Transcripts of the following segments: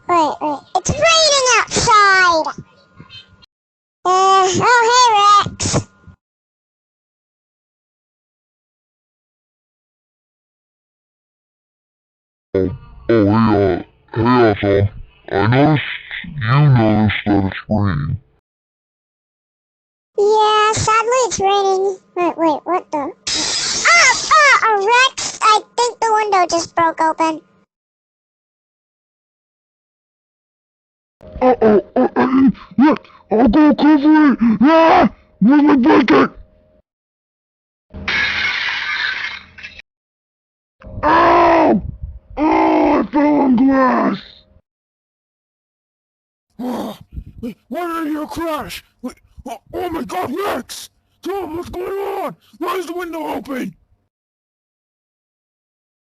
Wait. It's raining outside. Oh, hey, Rex. Hey, Ethel. I noticed you noticed that it's raining. Yeah, sadly it's raining. Wait, what the? Rex, I think the window just broke open. Yeah, I'll go cover it. Yeah, where's my blanket? Ow! Oh, I fell on glass. Why did you crash? Oh my God, Rex! Tom, what's going on? Why is the window open?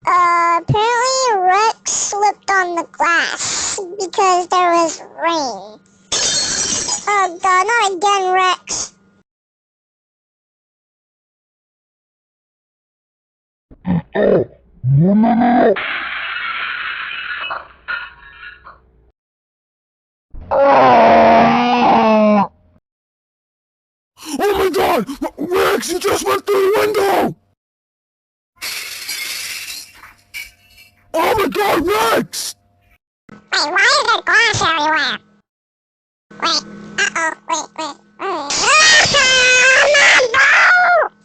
Apparently Rex slipped on the glass because there was rain. Oh God, not again, Rex. Oh, no. Ah! Oh my God! Rex, you just went through the window! Oh my God, Rex! Wait, why is there glass everywhere? Wait, wait. Ah, no!